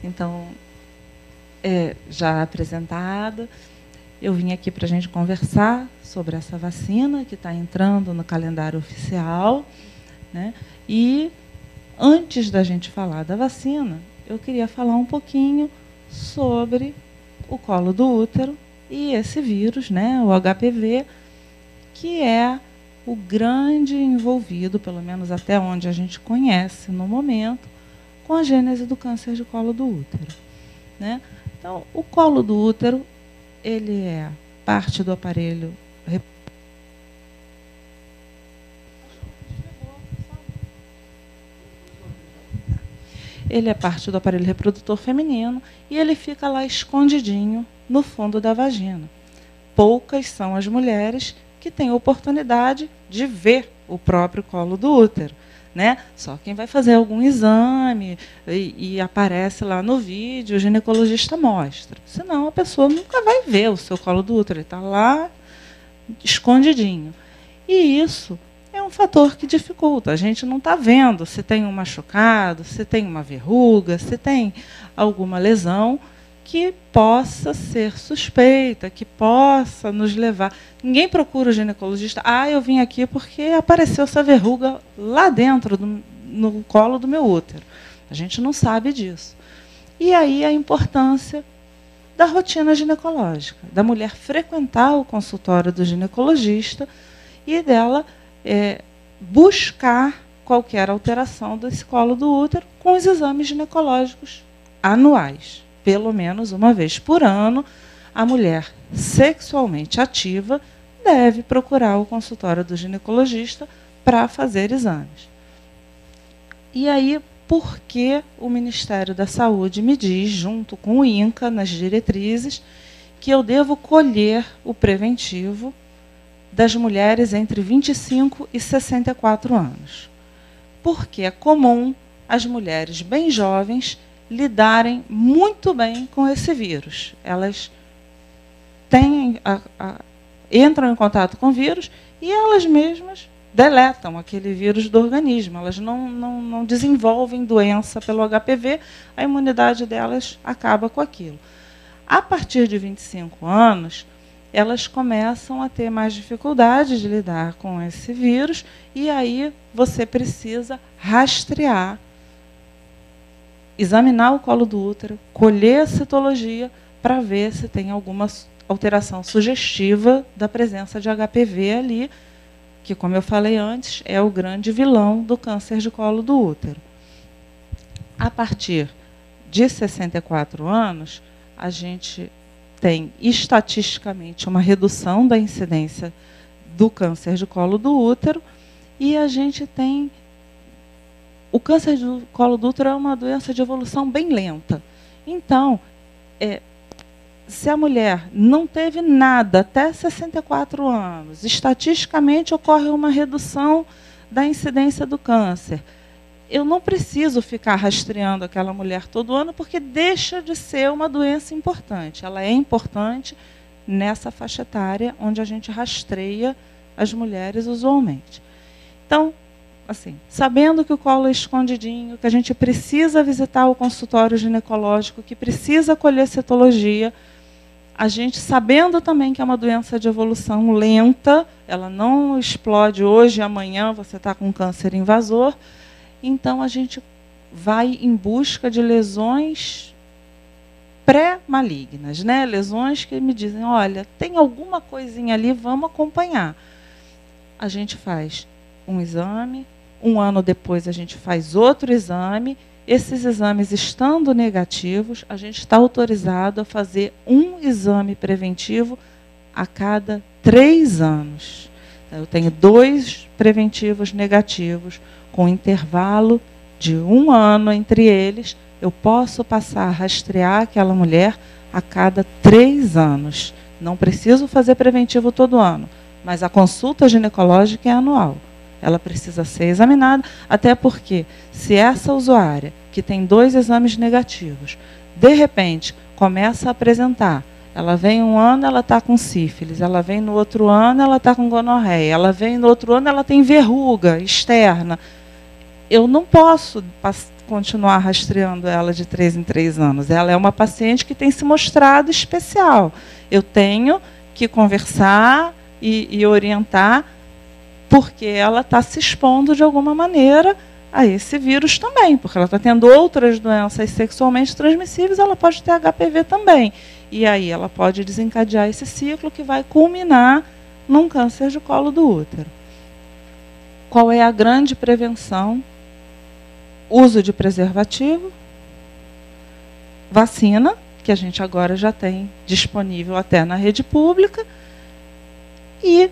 Então, já apresentada, eu vim aqui para a gente conversar sobre essa vacina que está entrando no calendário oficial, né? E, antes da gente falar da vacina, eu queria falar um pouquinho sobre o colo do útero e esse vírus, né, o HPV, que é o grande envolvido, pelo menos até onde a gente conhece no momento, com a gênese do câncer de colo do útero, né? Então, o colo do útero, ele é parte do aparelho reprodutor feminino e ele fica lá escondidinho no fundo da vagina. Poucas são as mulheres que têm a oportunidade de ver o próprio colo do útero, né? Só quem vai fazer algum exame e aparece lá no vídeo, o ginecologista mostra. Senão a pessoa nunca vai ver o seu colo do útero, ele está lá escondidinho. E isso é um fator que dificulta. A gente não está vendo se tem um machucado, se tem uma verruga, se tem alguma lesão que possa ser suspeita, que possa nos levar. Ninguém procura o ginecologista. Eu vim aqui porque apareceu essa verruga lá dentro, no colo do meu útero. A gente não sabe disso. E aí a importância da rotina ginecológica, da mulher frequentar o consultório do ginecologista e dela buscar qualquer alteração desse colo do útero com os exames ginecológicos anuais. Pelo menos uma vez por ano, a mulher sexualmente ativa deve procurar o consultório do ginecologista para fazer exames. E aí, por que o Ministério da Saúde me diz, junto com o INCA, nas diretrizes, que eu devo colher o preventivo das mulheres entre 25 e 64 anos? Porque é comum as mulheres bem jovens lidarem muito bem com esse vírus. Elas entram em contato com o vírus e elas mesmas deletam aquele vírus do organismo. Elas não desenvolvem doença pelo HPV, a imunidade delas acaba com aquilo. A partir de 25 anos, elas começam a ter mais dificuldade de lidar com esse vírus e aí você precisa rastrear, examinar o colo do útero, colher a citologia para ver se tem alguma alteração sugestiva da presença de HPV ali, que, como eu falei antes, é o grande vilão do câncer de colo do útero. A partir de 64 anos, a gente tem, estatisticamente, uma redução da incidência do câncer de colo do útero e a gente tem... O câncer do colo do útero é uma doença de evolução bem lenta. Então, se a mulher não teve nada até 64 anos, estatisticamente ocorre uma redução da incidência do câncer. Eu não preciso ficar rastreando aquela mulher todo ano, porque deixa de ser uma doença importante. Ela é importante nessa faixa etária onde a gente rastreia as mulheres usualmente. Então, assim, sabendo que o colo é escondidinho, que a gente precisa visitar o consultório ginecológico, que precisa colher citologia, a gente sabendo também que é uma doença de evolução lenta, ela não explode hoje e amanhã você está com câncer invasor, então a gente vai em busca de lesões pré-malignas, né? Lesões que me dizem, olha, tem alguma coisinha ali, vamos acompanhar. A gente faz um exame, um ano depois a gente faz outro exame. Esses exames estando negativos, a gente está autorizado a fazer um exame preventivo a cada 3 anos. Eu tenho 2 preventivos negativos, com intervalo de 1 ano entre eles. Eu posso passar a rastrear aquela mulher a cada 3 anos. Não preciso fazer preventivo todo ano, mas a consulta ginecológica é anual. Ela precisa ser examinada, até porque, se essa usuária, que tem 2 exames negativos, de repente, começa a apresentar, ela vem um ano, ela está com sífilis, ela vem no outro ano, ela está com gonorreia, ela vem no outro ano, ela tem verruga externa. Eu não posso continuar rastreando ela de 3 em 3 anos. Ela é uma paciente que tem se mostrado especial. Eu tenho que conversar e orientar, porque ela está se expondo de alguma maneira a esse vírus também, porque ela está tendo outras doenças sexualmente transmissíveis, ela pode ter HPV também. E aí ela pode desencadear esse ciclo que vai culminar num câncer de colo do útero. Qual é a grande prevenção? Uso de preservativo, vacina, que a gente agora já tem disponível até na rede pública, e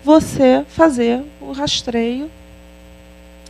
você fazer o rastreio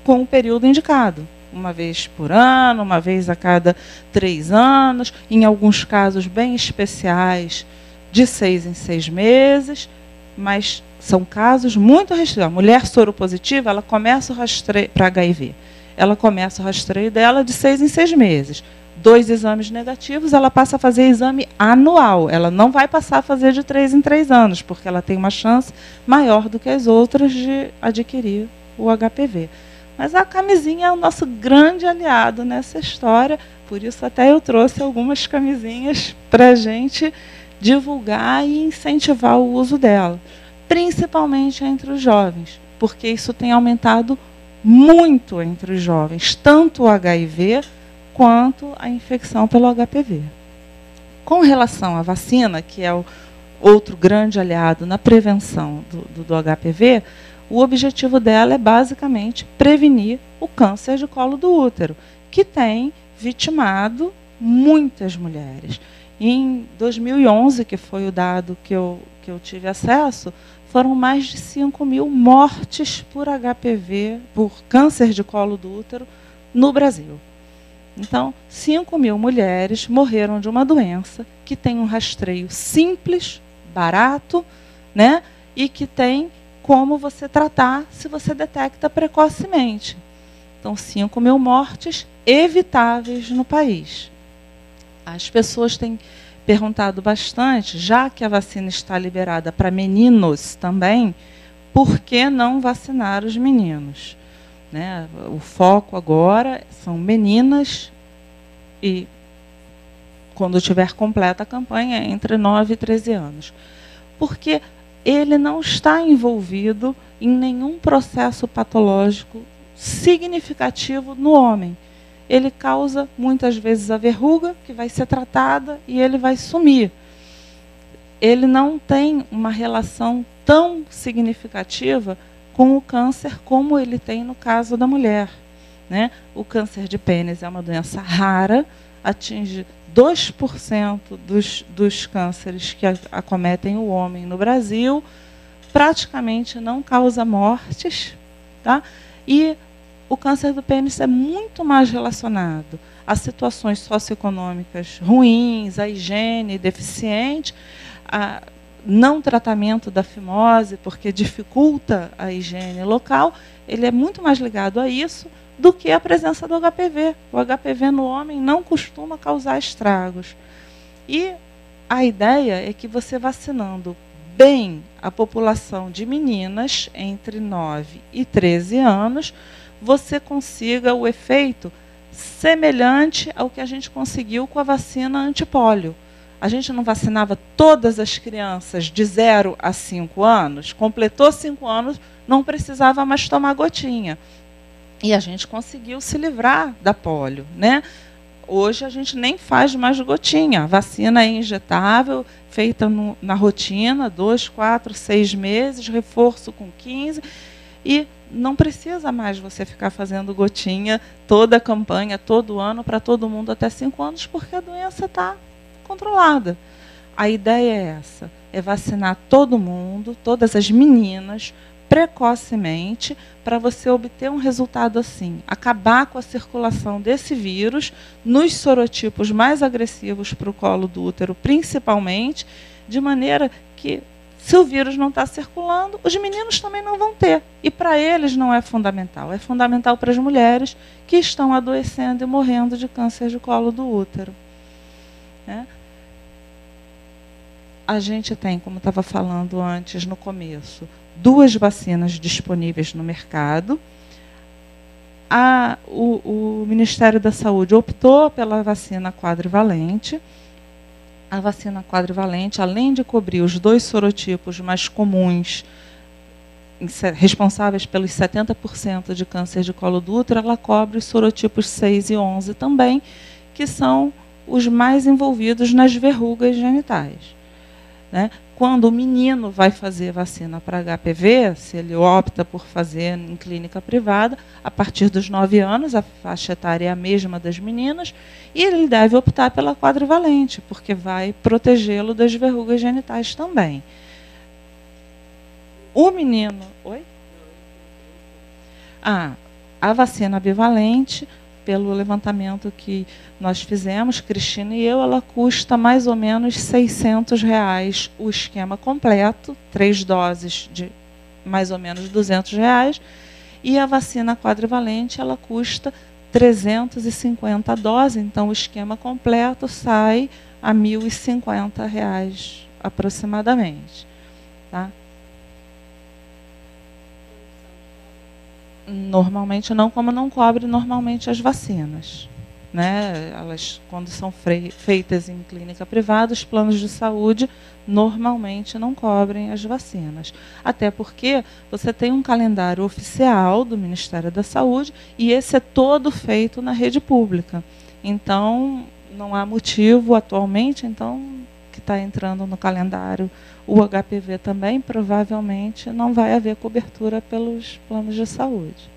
com o período indicado. Uma vez por ano, uma vez a cada 3 anos, em alguns casos bem especiais, de 6 em 6 meses, mas são casos muito restritos. A mulher soropositiva, ela começa o rastreio para HIV. Ela começa o rastreio dela de 6 em 6 meses. 2 exames negativos, ela passa a fazer exame anual. Ela não vai passar a fazer de 3 em 3 anos, porque ela tem uma chance maior do que as outras de adquirir o HPV. Mas a camisinha é o nosso grande aliado nessa história, por isso até eu trouxe algumas camisinhas para a gente divulgar e incentivar o uso dela, principalmente entre os jovens, porque isso tem aumentado muito entre os jovens, tanto o HIV quanto a infecção pelo HPV. Com relação à vacina, que é o outro grande aliado na prevenção do HPV, o objetivo dela é basicamente prevenir o câncer de colo do útero, que tem vitimado muitas mulheres. Em 2011, que foi o dado que eu tive acesso, foram mais de 5.000 mortes por HPV, por câncer de colo do útero, no Brasil. Então, 5.000 mulheres morreram de uma doença que tem um rastreio simples, barato, né, e que tem como você tratar se você detecta precocemente. Então, 5.000 mortes evitáveis no país. As pessoas têm perguntado bastante, já que a vacina está liberada para meninos também, por que não vacinar os meninos? Né? O foco agora são meninas e, quando tiver completa a campanha, entre 9 e 13 anos. Porque ele não está envolvido em nenhum processo patológico significativo no homem. Ele causa, muitas vezes, a verruga, que vai ser tratada e ele vai sumir. Ele não tem uma relação tão significativa com o câncer como ele tem no caso da mulher. Né? O câncer de pênis é uma doença rara, atinge 2% dos cânceres que acometem o homem no Brasil, praticamente não causa mortes, tá? E o câncer do pênis é muito mais relacionado a situações socioeconômicas ruins, a higiene deficiente, a não tratamento da fimose, porque dificulta a higiene local. Ele é muito mais ligado a isso do que a presença do HPV. O HPV no homem não costuma causar estragos. E a ideia é que você vacinando bem a população de meninas entre 9 e 13 anos, você consiga o efeito semelhante ao que a gente conseguiu com a vacina antipólio. A gente não vacinava todas as crianças de 0 a 5 anos, completou 5 anos, não precisava mais tomar gotinha. E a gente conseguiu se livrar da pólio, né? Hoje a gente nem faz mais gotinha. A vacina é injetável, feita na rotina, 2, 4, 6 meses, reforço com 15. E não precisa mais você ficar fazendo gotinha toda a campanha, todo ano, para todo mundo até 5 anos, porque a doença está controlada. A ideia é essa, é vacinar todo mundo, todas as meninas, precocemente, para você obter um resultado assim, acabar com a circulação desse vírus nos sorotipos mais agressivos para o colo do útero, principalmente, de maneira que, se o vírus não está circulando, os meninos também não vão ter. E para eles não é fundamental. É fundamental para as mulheres que estão adoecendo e morrendo de câncer de colo do útero. A gente tem, como estava falando antes no começo, 2 vacinas disponíveis no mercado. O Ministério da Saúde optou pela vacina quadrivalente. A vacina quadrivalente, além de cobrir os 2 sorotipos mais comuns, responsáveis pelos 70% de câncer de colo do útero, ela cobre os sorotipos 6 e 11 também, que são os mais envolvidos nas verrugas genitais. Né? Quando o menino vai fazer vacina para HPV, se ele opta por fazer em clínica privada, a partir dos 9 anos, a faixa etária é a mesma das meninas, e ele deve optar pela quadrivalente, porque vai protegê-lo das verrugas genitais também. O menino... Oi? A vacina bivalente, pelo levantamento que nós fizemos, Cristina e eu, ela custa mais ou menos R$600 o esquema completo, 3 doses de mais ou menos R$200, e a vacina quadrivalente, ela custa 350 doses, então o esquema completo sai a R$1.050 aproximadamente. Tá? Normalmente não, como não cobre normalmente as vacinas. Né? Elas, quando são feitas em clínica privada, os planos de saúde normalmente não cobrem as vacinas. Até porque você tem um calendário oficial do Ministério da Saúde e esse é todo feito na rede pública. Então, não há motivo atualmente, então, que está entrando no calendário o HPV também, provavelmente não vai haver cobertura pelos planos de saúde.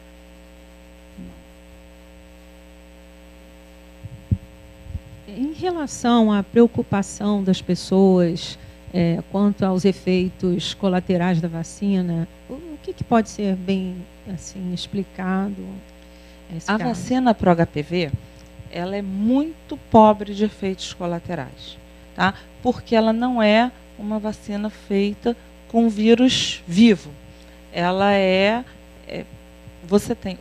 Em relação à preocupação das pessoas quanto aos efeitos colaterais da vacina, o que pode ser bem assim explicado? A vacina para o HPV, ela é muito pobre de efeitos colaterais, tá? Porque ela não é uma vacina feita com vírus vivo. Ela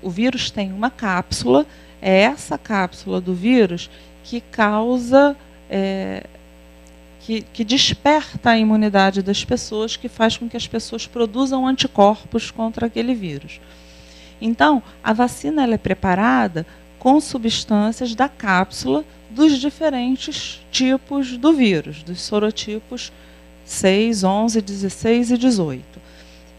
o vírus tem uma cápsula, é essa cápsula do vírus que causa, que desperta a imunidade das pessoas, que faz com que as pessoas produzam anticorpos contra aquele vírus. Então, a vacina ela é preparada com substâncias da cápsula dos diferentes tipos do vírus, dos sorotipos 6, 11, 16 e 18.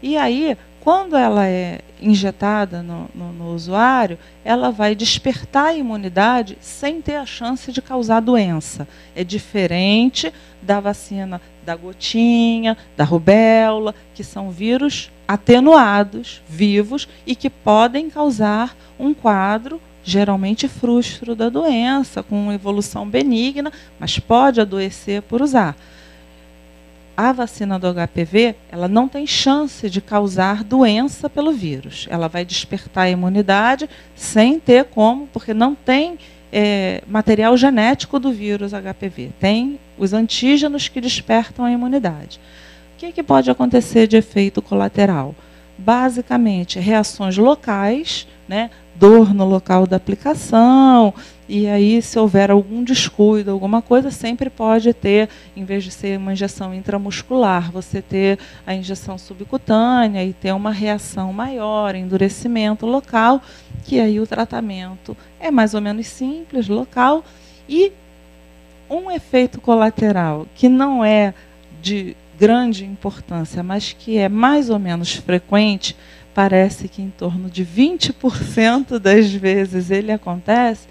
E aí, quando ela é injetada no usuário, ela vai despertar a imunidade sem ter a chance de causar doença. É diferente da vacina da gotinha, da rubéola, que são vírus atenuados, vivos, e que podem causar um quadro, geralmente frustro da doença, com evolução benigna, mas pode adoecer por usar. A vacina do HPV, ela não tem chance de causar doença pelo vírus. Ela vai despertar a imunidade sem ter como, porque não tem material genético do vírus HPV. Tem os antígenos que despertam a imunidade. O que pode acontecer de efeito colateral? Basicamente, reações locais, né? Dor no local da aplicação, e aí, se houver algum descuido, alguma coisa, sempre pode ter, em vez de ser uma injeção intramuscular, você ter a injeção subcutânea e ter uma reação maior, endurecimento local, que aí o tratamento é mais ou menos simples, local, e um efeito colateral que não é de grande importância, mas que é mais ou menos frequente, parece que em torno de 20% das vezes ele acontece,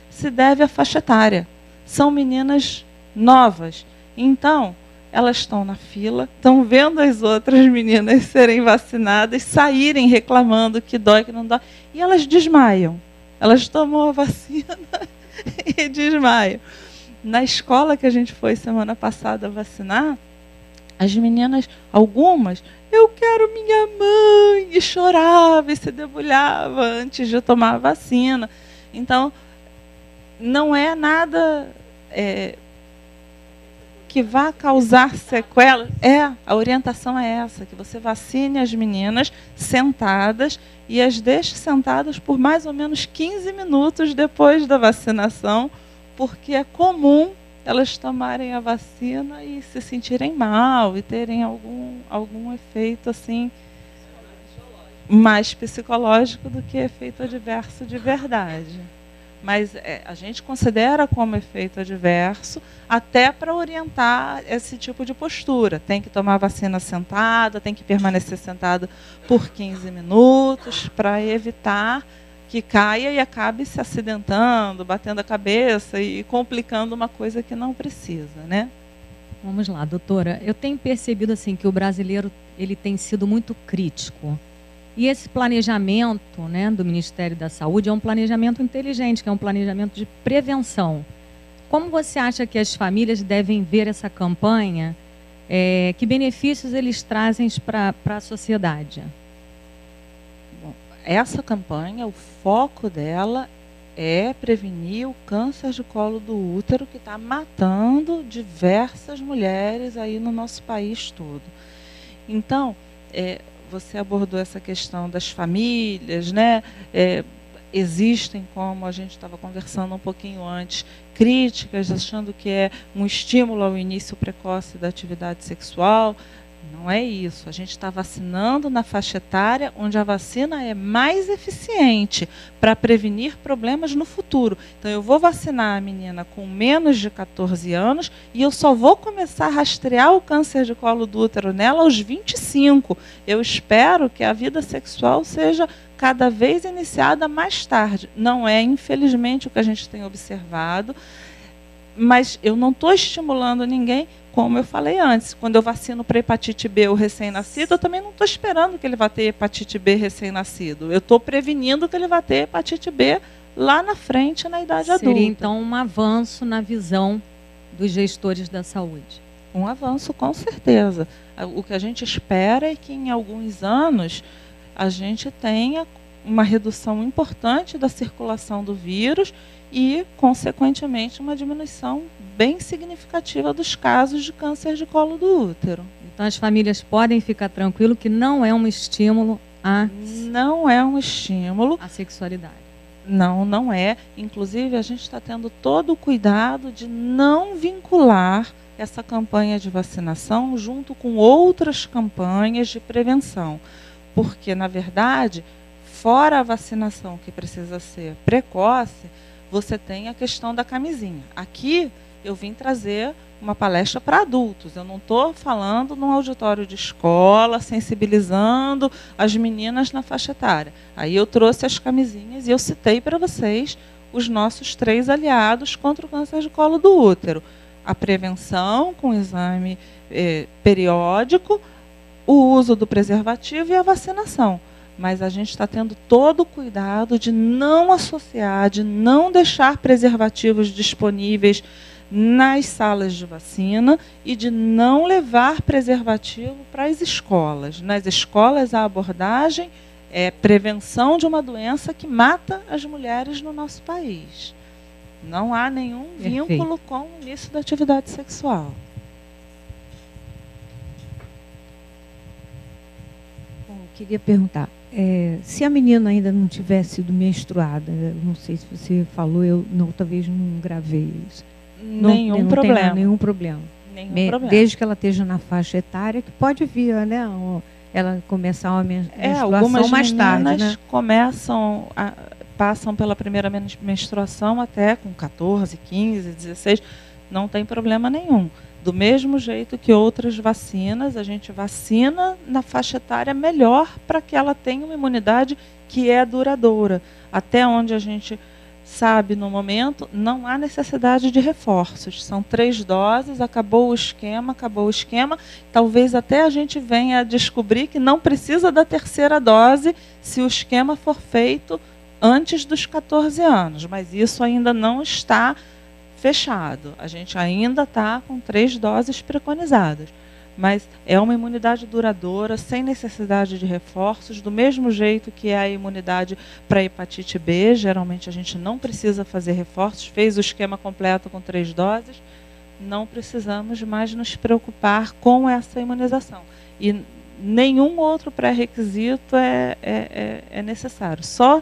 se deve à faixa etária. São meninas novas. Então, elas estão na fila, estão vendo as outras meninas serem vacinadas, saírem reclamando que dói, que não dói, e elas desmaiam. Elas tomam a vacina e desmaiam. Na escola que a gente foi semana passada vacinar, as meninas, algumas, eu quero minha mãe, e chorava e se debulhava antes de tomar a vacina. Então, não é nada que vá causar sequela. A orientação é essa, que você vacine as meninas sentadas e as deixe sentadas por mais ou menos 15 minutos depois da vacinação, porque é comum elas tomarem a vacina e se sentirem mal e terem algum efeito assim. mais psicológico do que efeito adverso de verdade. Mas a gente considera como efeito adverso até para orientar esse tipo de postura. Tem que tomar vacina sentada, tem que permanecer sentado por 15 minutos para evitar que caia e acabe se acidentando, batendo a cabeça e complicando uma coisa que não precisa, né? Vamos lá, doutora. Eu tenho percebido assim que o brasileiro ele tem sido muito crítico. E esse planejamento, né, do Ministério da Saúde é um planejamento inteligente, que é um planejamento de prevenção. Como você acha que as famílias devem ver essa campanha? Que benefícios eles trazem para a sociedade? Bom, essa campanha, o foco dela é prevenir o câncer de colo do útero, que está matando diversas mulheres aí no nosso país todo. Então, você abordou essa questão das famílias, né? Existem, como a gente estava conversando um pouquinho antes, críticas, achando que é um estímulo ao início precoce da atividade sexual. Não é isso. A gente está vacinando na faixa etária onde a vacina é mais eficiente para prevenir problemas no futuro. Então, eu vou vacinar a menina com menos de 14 anos e eu só vou começar a rastrear o câncer de colo do útero nela aos 25. Eu espero que a vida sexual seja cada vez iniciada mais tarde. Não é, infelizmente, o que a gente tem observado, mas eu não estou estimulando ninguém. Como eu falei antes, quando eu vacino para hepatite B o recém-nascido, eu também não estou esperando que ele vá ter hepatite B recém-nascido. Eu estou prevenindo que ele vá ter hepatite B lá na frente, na idade adulta. Seria, então, um avanço na visão dos gestores da saúde? Um avanço, com certeza. O que a gente espera é que, em alguns anos, a gente tenha uma redução importante da circulação do vírus e, consequentemente, uma diminuição bem significativa dos casos de câncer de colo do útero. Então, as famílias podem ficar tranquilas que não é um estímulo à... Não é um estímulo à sexualidade. Não, não é. Inclusive, a gente está tendo todo o cuidado de não vincular essa campanha de vacinação junto com outras campanhas de prevenção. Porque, na verdade, fora a vacinação que precisa ser precoce, você tem a questão da camisinha. Aqui eu vim trazer uma palestra para adultos. Eu não estou falando num auditório de escola, sensibilizando as meninas na faixa etária. Aí eu trouxe as camisinhas e eu citei para vocês os nossos 3 aliados contra o câncer de colo do útero. A prevenção com exame periódico, o uso do preservativo e a vacinação. Mas a gente está tendo todo o cuidado de não associar, de não deixar preservativos disponíveis nas salas de vacina e de não levar preservativo para as escolas. Nas escolas, a abordagem é prevenção de uma doença que mata as mulheres no nosso país. Não há nenhum vínculo com o início da atividade sexual. Bom, eu queria perguntar, se a menina ainda não tivesse sido menstruada, não sei se você falou, eu não, talvez não gravei isso. Nenhum problema. Nenhum problema. Desde que ela esteja na faixa etária, que pode vir, né? Ela começar uma menstruação algumas mais tarde, né? Passam pela primeira menstruação até com 14, 15, 16, não tem problema nenhum. Do mesmo jeito que outras vacinas, a gente vacina na faixa etária melhor para que ela tenha uma imunidade que é duradoura. Até onde a gente sabe no momento, não há necessidade de reforços. São 3 doses, acabou o esquema. Talvez até a gente venha a descobrir que não precisa da 3ª dose se o esquema for feito antes dos 14 anos. Mas isso ainda não está fechado. A gente ainda está com 3 doses preconizadas. Mas é uma imunidade duradoura, sem necessidade de reforços, do mesmo jeito que é a imunidade para hepatite B. Geralmente a gente não precisa fazer reforços, fez o esquema completo com 3 doses, não precisamos mais nos preocupar com essa imunização. E nenhum outro pré-requisito é necessário. Só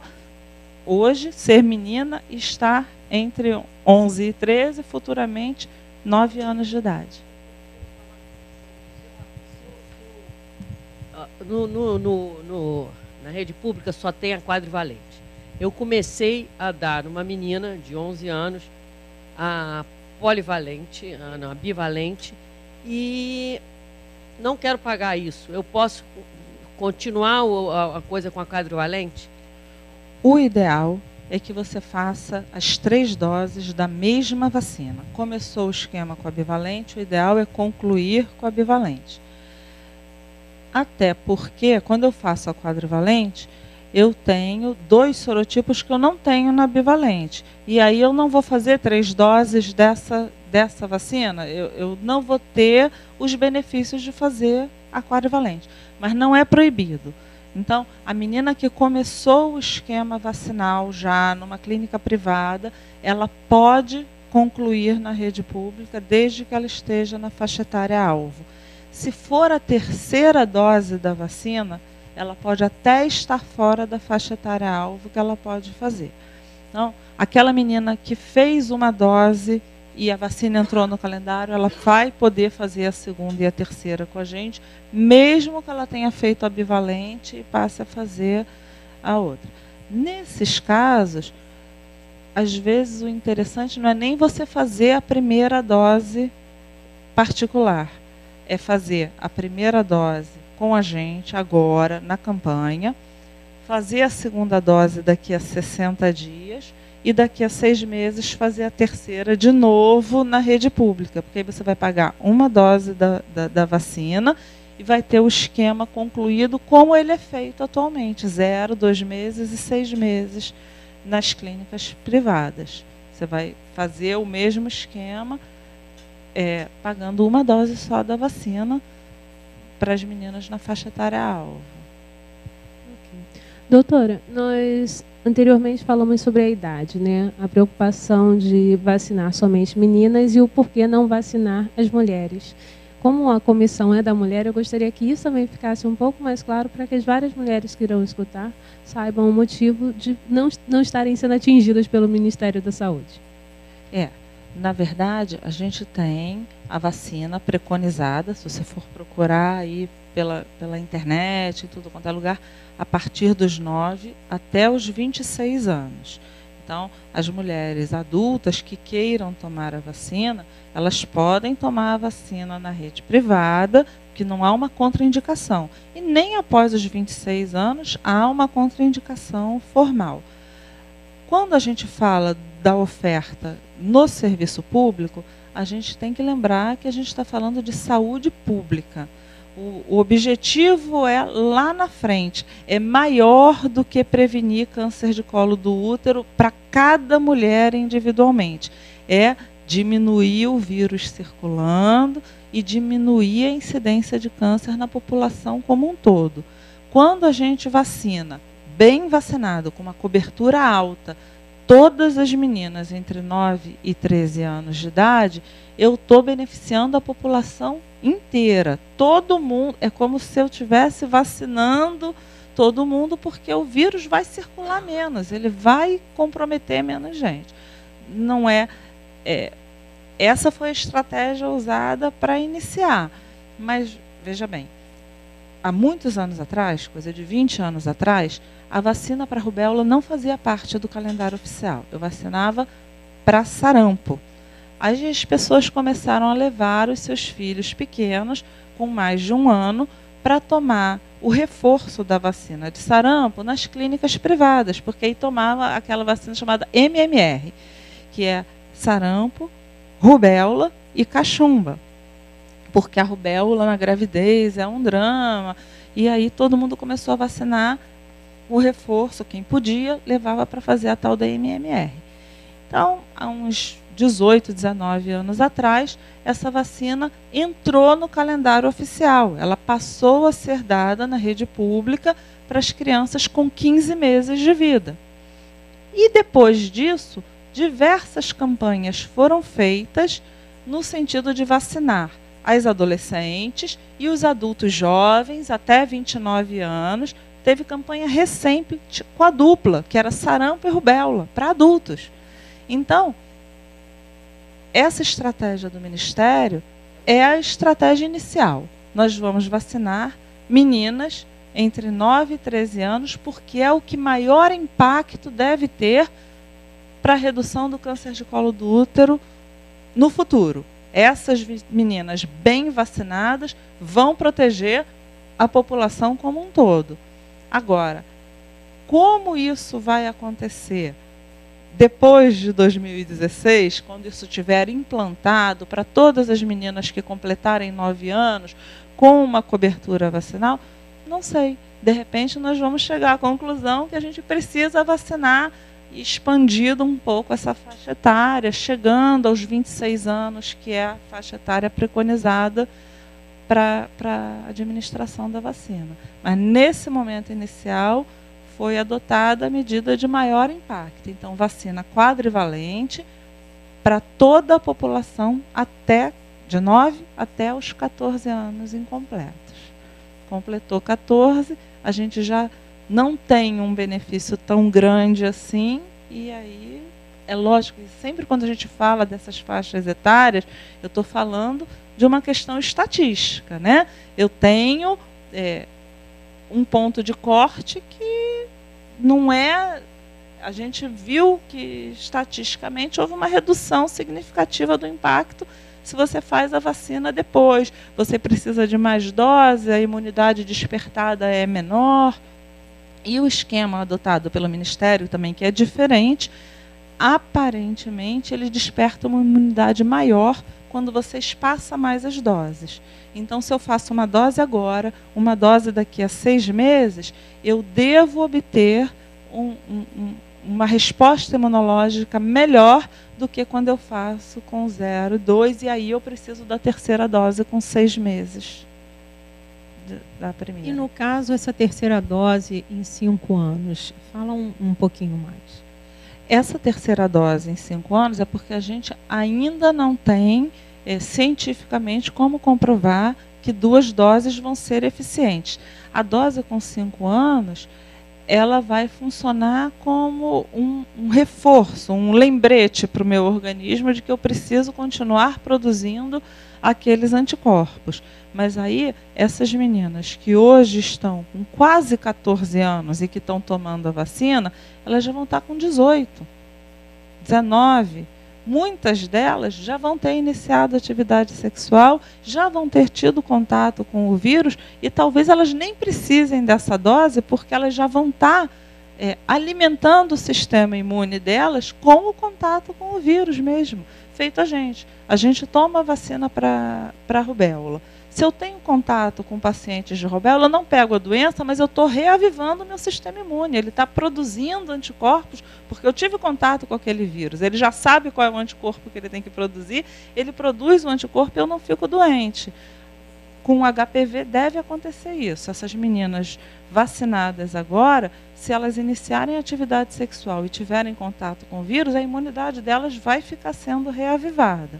hoje ser menina e estar entre 11 e 13, futuramente 9 anos de idade. Na rede pública só tem a quadrivalente. Eu comecei a dar uma menina de 11 anos a polivalente, a bivalente, e não quero pagar isso. Eu posso continuar a coisa com a quadrivalente? O ideal é que você faça as 3 doses da mesma vacina. Começou o esquema com a bivalente, o ideal é concluir com a bivalente. Até porque, quando eu faço a quadrivalente, eu tenho 2 sorotipos que eu não tenho na bivalente. E aí eu não vou fazer 3 doses dessa vacina. Eu não vou ter os benefícios de fazer a quadrivalente. Mas não é proibido. Então, a menina que começou o esquema vacinal já numa clínica privada, ela pode concluir na rede pública desde que ela esteja na faixa etária alvo. Se for a 3ª dose da vacina, ela pode até estar fora da faixa etária alvo que ela pode fazer. Então, aquela menina que fez uma dose e a vacina entrou no calendário, ela vai poder fazer a 2ª e a 3ª com a gente, mesmo que ela tenha feito a bivalente e passe a fazer a outra. Nesses casos, às vezes o interessante não é nem você fazer a 1ª dose particular, é fazer a 1ª dose com a gente agora, na campanha, fazer a 2ª dose daqui a 60 dias e daqui a 6 meses fazer a 3ª de novo na rede pública, porque aí você vai pagar uma dose da vacina e vai ter o esquema concluído como ele é feito atualmente, 0, 2 meses e 6 meses nas clínicas privadas. Você vai fazer o mesmo esquema, pagando uma dose só da vacina para as meninas na faixa etária alvo. Okay. Doutora, nós anteriormente falamos sobre a idade, né? A preocupação de vacinar somente meninas e o porquê não vacinar as mulheres. Como a comissão é da mulher, eu gostaria que isso também ficasse um pouco mais claro para que as várias mulheres que irão escutar saibam o motivo de não estarem sendo atingidas pelo Ministério da Saúde. Na verdade, a gente tem a vacina preconizada, se você for procurar aí pela internet, em tudo quanto é lugar, a partir dos 9 até os 26 anos. Então, as mulheres adultas que queiram tomar a vacina, elas podem tomar a vacina na rede privada, que não há uma contraindicação. E nem após os 26 anos há uma contraindicação formal. Quando a gente fala da oferta no serviço público, a gente tem que lembrar que a gente está falando de saúde pública. O objetivo é lá na frente, é maior do que prevenir câncer de colo do útero para cada mulher individualmente. É diminuir o vírus circulando e diminuir a incidência de câncer na população como um todo. Quando a gente vacina, bem vacinado, com uma cobertura alta, todas as meninas entre 9 e 13 anos de idade, eu estou beneficiando a população inteira. Todo mundo, é como se eu estivesse vacinando todo mundo, porque o vírus vai circular menos, ele vai comprometer menos gente. Não essa foi a estratégia usada para iniciar. Mas, veja bem, há muitos anos atrás, coisa de 20 anos atrás, a vacina para rubéola não fazia parte do calendário oficial. Eu vacinava para sarampo. Aí as pessoas começaram a levar os seus filhos pequenos, com mais de 1 ano, para tomar o reforço da vacina de sarampo nas clínicas privadas, porque aí tomava aquela vacina chamada MMR, que é sarampo, rubéola e cachumba. Porque a rubéola na gravidez é um drama. E aí todo mundo começou a vacinar o reforço, quem podia, levava para fazer a tal da MMR. Então, há uns 18, 19 anos atrás, essa vacina entrou no calendário oficial. Ela passou a ser dada na rede pública para as crianças com 15 meses de vida. E depois disso, diversas campanhas foram feitas no sentido de vacinar as adolescentes e os adultos jovens até 29 anos. Teve campanha recente com a dupla, que era sarampo e rubéola, para adultos. Então, essa estratégia do Ministério é a estratégia inicial. Nós vamos vacinar meninas entre 9 e 13 anos, porque é o que maior impacto deve ter para a redução do câncer de colo do útero no futuro. Essas meninas bem vacinadas vão proteger a população como um todo. Agora, como isso vai acontecer depois de 2016, quando isso estiver implantado para todas as meninas que completarem 9 anos, com uma cobertura vacinal, não sei. De repente, nós vamos chegar à conclusão que a gente precisa vacinar expandido um pouco essa faixa etária, chegando aos 26 anos, que é a faixa etária preconizada para a administração da vacina. Mas, nesse momento inicial, foi adotada a medida de maior impacto. Então, vacina quadrivalente para toda a população de 9 até os 14 anos incompletos. Completou 14, a gente já não tem um benefício tão grande assim, e aí é lógico que sempre quando a gente fala dessas faixas etárias, eu estou falando de uma questão estatística, né? Eu tenho um ponto de corte que não é... A gente viu que, estatisticamente, houve uma redução significativa do impacto se você faz a vacina depois. Você precisa de mais dose, a imunidade despertada é menor. E o esquema adotado pelo Ministério também, que é diferente, aparentemente ele desperta uma imunidade maior quando você espaça mais as doses. Então, se eu faço uma dose agora, uma dose daqui a 6 meses, eu devo obter uma resposta imunológica melhor do que quando eu faço com 0, 2, e aí eu preciso da terceira dose com 6 meses da primeira. E no caso, essa terceira dose em 5 anos, fala um pouquinho mais. Essa terceira dose em 5 anos é porque a gente ainda não tem cientificamente como comprovar que 2 doses vão ser eficientes. A dose com 5 anos, ela vai funcionar como um reforço, um lembrete para o meu organismo de que eu preciso continuar produzindo aqueles anticorpos. Mas aí, essas meninas que hoje estão com quase 14 anos e que estão tomando a vacina, elas já vão estar com 18, 19. Muitas delas já vão ter iniciado atividade sexual, já vão ter tido contato com o vírus e talvez elas nem precisem dessa dose porque elas já vão estar alimentando o sistema imune delas com o contato com o vírus mesmo, feito a gente. A gente toma a vacina para a rubéola. Se eu tenho contato com pacientes de rubéola, eu não pego a doença, mas eu estou reavivando o meu sistema imune. Ele está produzindo anticorpos, porque eu tive contato com aquele vírus. Ele já sabe qual é o anticorpo que ele tem que produzir, ele produz o anticorpo e eu não fico doente. Com o HPV deve acontecer isso. Essas meninas vacinadas agora, se elas iniciarem atividade sexual e tiverem contato com o vírus, a imunidade delas vai ficar sendo reavivada.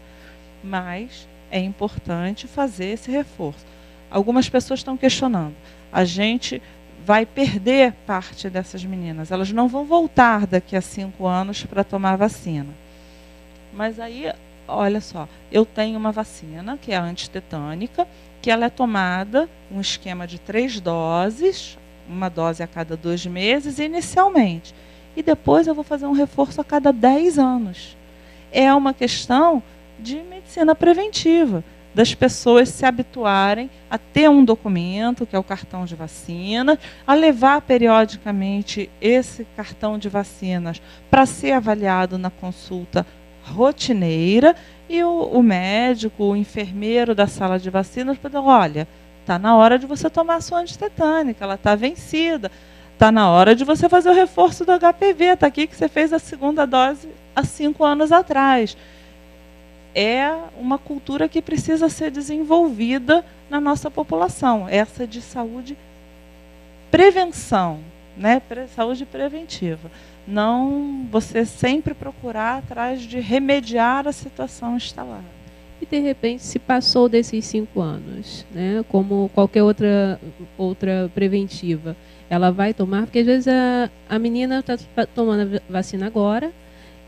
Mas é importante fazer esse reforço. Algumas pessoas estão questionando. A gente vai perder parte dessas meninas. Elas não vão voltar daqui a 5 anos para tomar vacina. Mas aí, olha só, eu tenho uma vacina, que é a antitetânica, que ela é tomada, um esquema de 3 doses, uma dose a cada 2 meses, inicialmente. E depois eu vou fazer um reforço a cada 10 anos. É uma questão de medicina preventiva, das pessoas se habituarem a ter um documento, que é o cartão de vacina, a levar periodicamente esse cartão de vacinas para ser avaliado na consulta rotineira, e o médico, o enfermeiro da sala de vacinas pode dizer, olha, está na hora de você tomar a sua antitetânica, ela está vencida, está na hora de você fazer o reforço do HPV, está aqui que você fez a 2ª dose há 5 anos atrás. É uma cultura que precisa ser desenvolvida na nossa população, essa de saúde prevenção, né? Saúde preventiva. Não você sempre procurar atrás de remediar a situação instalada. E, de repente, se passou desses 5 anos, né? Como qualquer outra preventiva, ela vai tomar, porque às vezes a menina está tomando a vacina agora,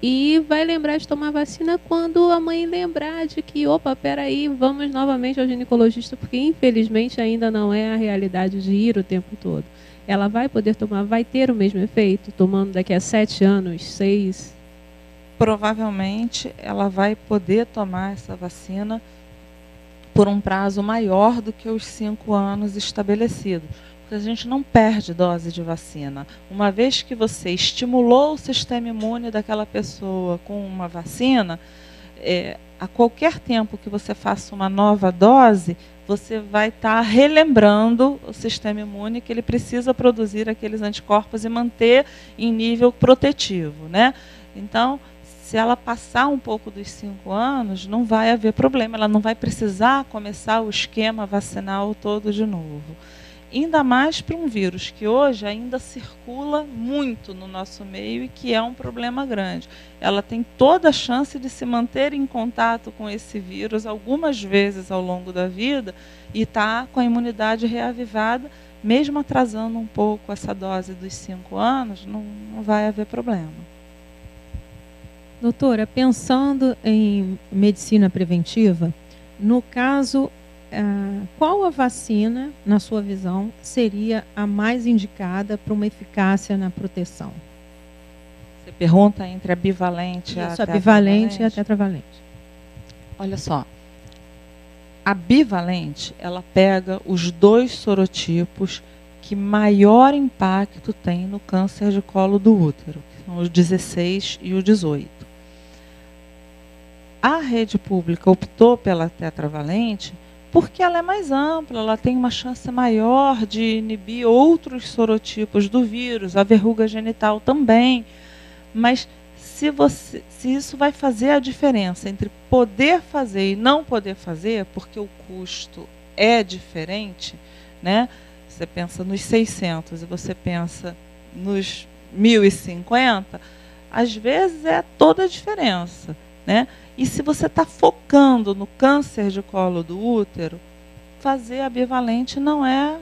e vai lembrar de tomar vacina quando a mãe lembrar de que, opa, peraí, vamos novamente ao ginecologista, porque infelizmente ainda não é a realidade de ir o tempo todo. Ela vai poder tomar, vai ter o mesmo efeito, tomando daqui a 7 anos, 6? Provavelmente ela vai poder tomar essa vacina por um prazo maior do que os 5 anos estabelecidos. Porque a gente não perde dose de vacina. Uma vez que você estimulou o sistema imune daquela pessoa com uma vacina, a qualquer tempo que você faça uma nova dose, você vai estar relembrando o sistema imune que ele precisa produzir aqueles anticorpos e manter em nível protetivo, né? Então, se ela passar um pouco dos 5 anos, não vai haver problema, ela não vai precisar começar o esquema vacinal todo de novo. Ainda mais para um vírus que hoje ainda circula muito no nosso meio e que é um problema grande. Ela tem toda a chance de se manter em contato com esse vírus algumas vezes ao longo da vida e estar com a imunidade reavivada, mesmo atrasando um pouco essa dose dos 5 anos, não vai haver problema. Doutora, pensando em medicina preventiva, no caso, qual a vacina, na sua visão, seria a mais indicada para uma eficácia na proteção? Você pergunta entre a bivalente a bivalente e a tetravalente. Olha só, a bivalente, ela pega os 2 sorotipos que maior impacto tem no câncer de colo do útero, que são os 16 e o 18. A rede pública optou pela tetravalente porque ela é mais ampla, ela tem uma chance maior de inibir outros sorotipos do vírus, a verruga genital também. Mas se isso vai fazer a diferença entre poder fazer e não poder fazer, porque o custo é diferente, né? Você pensa nos 600 e você pensa nos 1.050, às vezes é toda a diferença, né? E se você está focando no câncer de colo do útero, fazer a bivalente não é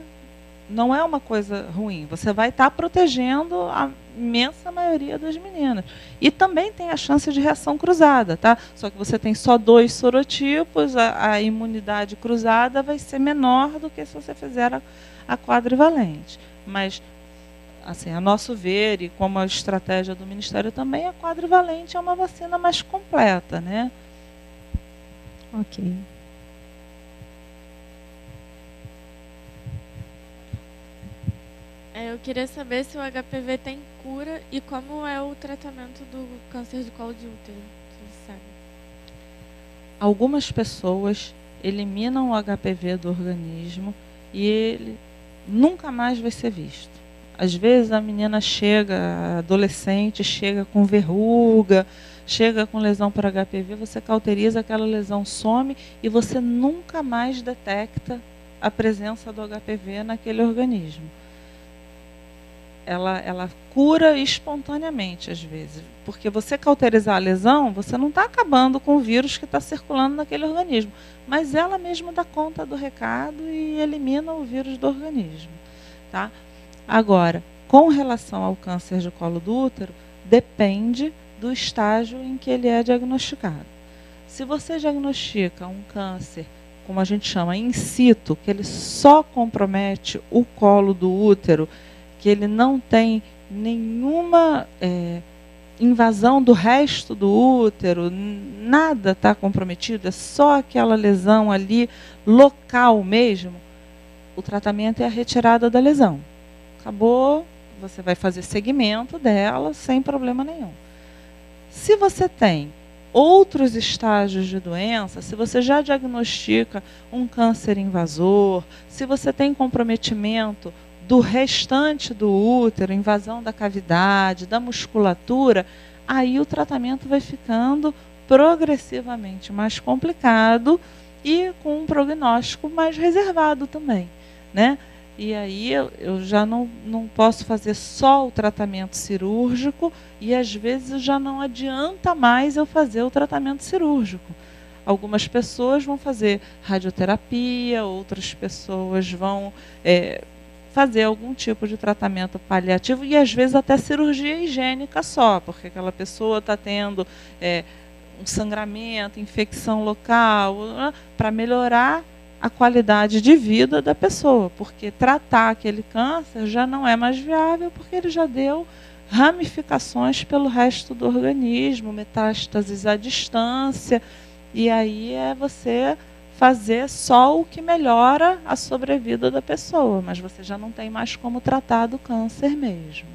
uma coisa ruim. Você vai estar protegendo a imensa maioria das meninas. E também tem a chance de reação cruzada, tá? Só que você tem só 2 sorotipos, a imunidade cruzada vai ser menor do que se você fizer a quadrivalente. Mas, assim, a nosso ver, e como a estratégia do Ministério também, a quadrivalente é uma vacina mais completa, né? Ok. Eu queria saber se o HPV tem cura e como é o tratamento do câncer de colo de útero, você sabe? Algumas pessoas eliminam o HPV do organismo e ele nunca mais vai ser visto. Às vezes a menina chega, a adolescente, chega com verruga, chega com lesão por HPV, você cauteriza, aquela lesão some e você nunca mais detecta a presença do HPV naquele organismo. Ela cura espontaneamente, às vezes. Porque você cauterizar a lesão, você não está acabando com o vírus que está circulando naquele organismo. Mas ela mesma dá conta do recado e elimina o vírus do organismo. Tá? Agora, com relação ao câncer de colo do útero, depende do estágio em que ele é diagnosticado. Se você diagnostica um câncer, como a gente chama, in situ, que ele só compromete o colo do útero, que ele não tem nenhuma invasão do resto do útero, nada está comprometido, é só aquela lesão ali, local mesmo, o tratamento é a retirada da lesão. Acabou, você vai fazer segmento dela sem problema nenhum. Se você tem outros estágios de doença, se você já diagnostica um câncer invasor, se você tem comprometimento do restante do útero, invasão da cavidade, da musculatura, aí o tratamento vai ficando progressivamente mais complicado e com um prognóstico mais reservado também, né? E aí eu já não posso fazer só o tratamento cirúrgico e às vezes já não adianta mais eu fazer o tratamento cirúrgico. Algumas pessoas vão fazer radioterapia, outras pessoas vão fazer algum tipo de tratamento paliativo e, às vezes, até cirurgia higiênica só, porque aquela pessoa está tendo um sangramento, infecção local, para melhorar a qualidade de vida da pessoa, porque tratar aquele câncer já não é mais viável, porque ele já deu ramificações pelo resto do organismo, metástases à distância, e aí é você fazer só o que melhora a sobrevida da pessoa, mas você já não tem mais como tratar do câncer mesmo.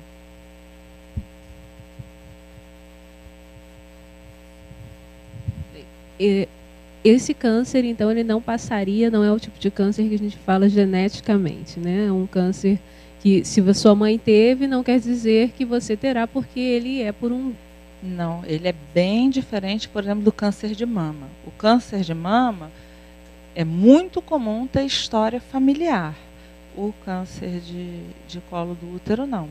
Esse câncer, então, ele não passaria, não é o tipo de câncer que a gente fala geneticamente, né? É um câncer que, se a sua mãe teve, não quer dizer que você terá, porque ele é por um... Não, ele é bem diferente, por exemplo, do câncer de mama. O câncer de mama é muito comum ter história familiar. O câncer de colo do útero, não.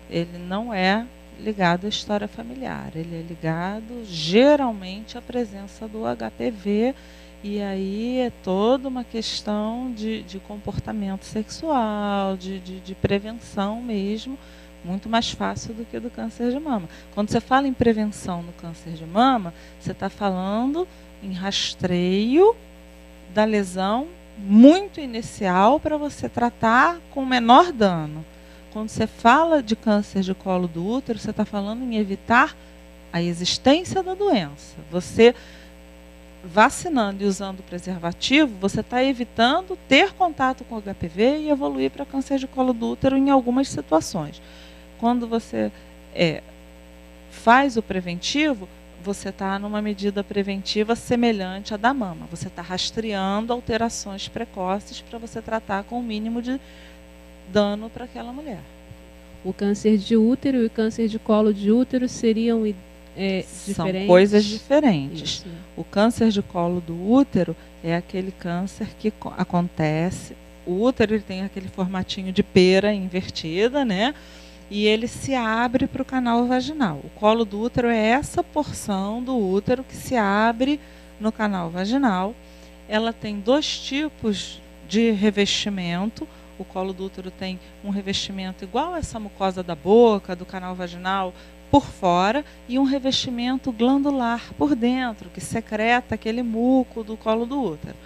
Ele não é ligado à história familiar. Ele é ligado, geralmente, à presença do HPV, e aí é toda uma questão de comportamento sexual, de prevenção mesmo, muito mais fácil do que do câncer de mama. Quando você fala em prevenção no câncer de mama, você está falando em rastreio da lesão muito inicial para você tratar com menor dano. Quando você fala de câncer de colo do útero, você está falando em evitar a existência da doença. Você, vacinando e usando preservativo, você está evitando ter contato com o HPV e evoluir para câncer de colo do útero em algumas situações. Quando você faz o preventivo, você está numa medida preventiva semelhante à da mama. Você está rastreando alterações precoces para você tratar com o mínimo de dano para aquela mulher. O câncer de útero e o câncer de colo de útero seriam diferentes? São coisas diferentes. Isso. O câncer de colo do útero é aquele câncer que acontece. O útero ele tem aquele formatinho de pera invertida, né? E ele se abre para o canal vaginal. O colo do útero é essa porção do útero que se abre no canal vaginal. Ela tem 2 tipos de revestimento. O colo do útero tem um revestimento igual a essa mucosa da boca, do canal vaginal, por fora, e um revestimento glandular por dentro, que secreta aquele muco do colo do útero.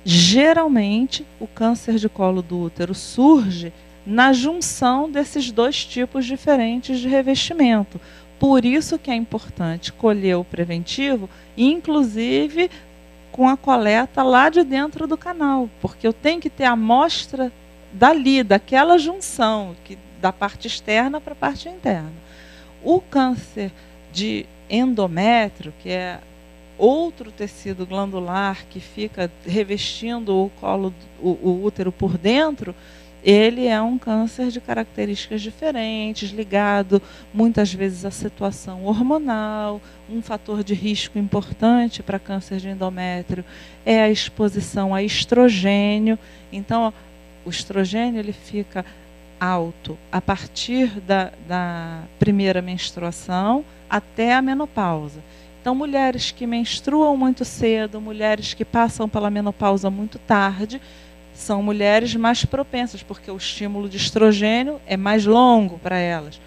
Geralmente, o câncer de colo do útero surge na junção desses 2 tipos diferentes de revestimento. Por isso que é importante colher o preventivo, inclusive com a coleta lá de dentro do canal, porque eu tenho que ter a amostra dali, daquela junção, da parte externa para a parte interna. O câncer de endométrio, que é outro tecido glandular que fica revestindo o útero por dentro, ele é um câncer de características diferentes, ligado muitas vezes à situação hormonal. Um fator de risco importante para câncer de endométrio é a exposição a estrogênio. Então, o estrogênio ele fica alto a partir da primeira menstruação até a menopausa. Então, mulheres que menstruam muito cedo, mulheres que passam pela menopausa muito tarde, são mulheres mais propensas, porque o estímulo de estrogênio é mais longo para elas.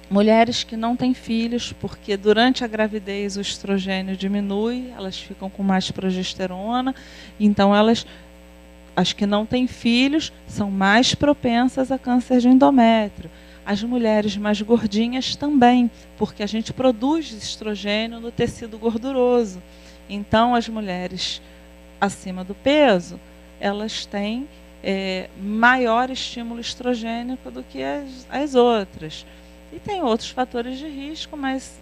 Mulheres que não têm filhos, porque durante a gravidez o estrogênio diminui, elas ficam com mais progesterona, então as que não têm filhos são mais propensas a câncer de endométrio. As mulheres mais gordinhas também, porque a gente produz estrogênio no tecido gorduroso. Então, as mulheres acima do peso, elas têm maior estímulo estrogênico do que as outras. E tem outros fatores de risco, mas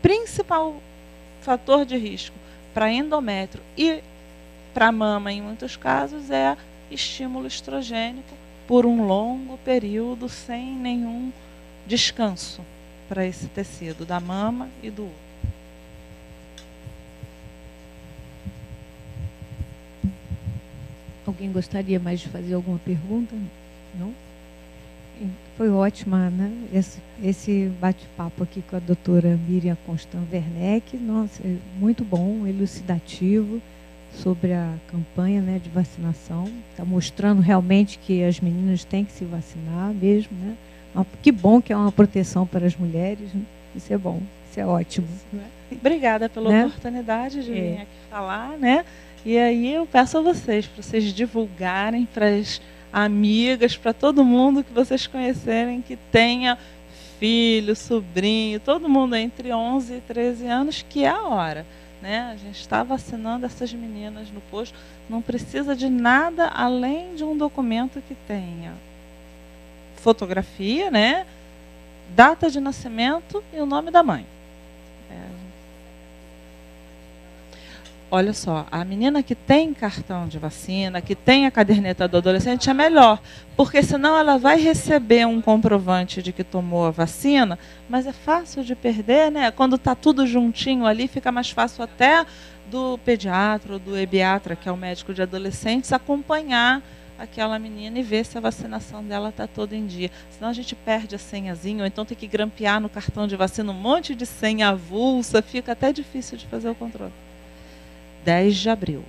principal fator de risco para endométrio e para mama, em muitos casos, é estímulo estrogênico por um longo período, sem nenhum descanso para esse tecido da mama e do útero. Alguém gostaria mais de fazer alguma pergunta? Não? Foi ótima, né? Esse bate-papo aqui com a doutora Miriam Constant Werneck. Nossa, muito bom, elucidativo, sobre a campanha, né, de vacinação. Está mostrando realmente que as meninas têm que se vacinar mesmo, né? Que bom que é uma proteção para as mulheres. Isso é bom, isso é ótimo. Obrigada pela oportunidade de vir aqui falar, né? E aí eu peço a vocês, para vocês divulgarem para as amigas, para todo mundo que vocês conhecerem, que tenha filho, sobrinho, todo mundo entre 11 e 13 anos, que é a hora. Né? A gente está vacinando essas meninas no posto, não precisa de nada além de um documento que tenha fotografia, né? Data de nascimento e o nome da mãe. Olha só, a menina que tem cartão de vacina, que tem a caderneta do adolescente, é melhor, porque senão ela vai receber um comprovante de que tomou a vacina, mas é fácil de perder, né? Quando está tudo juntinho ali, fica mais fácil até do pediatra ou do ebiatra, que é o médico de adolescentes, acompanhar aquela menina e ver se a vacinação dela está toda em dia. Senão a gente perde a senhazinha, ou então tem que grampear no cartão de vacina um monte de senha avulsa, fica até difícil de fazer o controle. 10 de abril.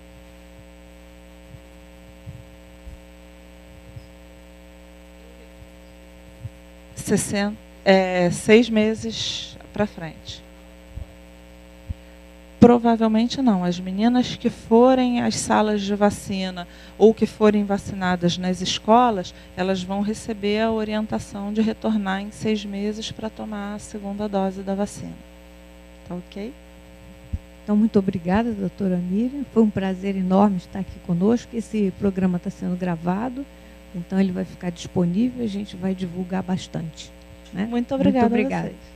É 6 meses para frente. Provavelmente não. As meninas que forem às salas de vacina ou que forem vacinadas nas escolas, elas vão receber a orientação de retornar em 6 meses para tomar a segunda dose da vacina. Tá ok? Então, muito obrigada, doutora Miriam. Foi um prazer enorme estar aqui conosco. Esse programa está sendo gravado, então ele vai ficar disponível e a gente vai divulgar bastante. Né? Muito obrigada. Muito obrigada. A vocês.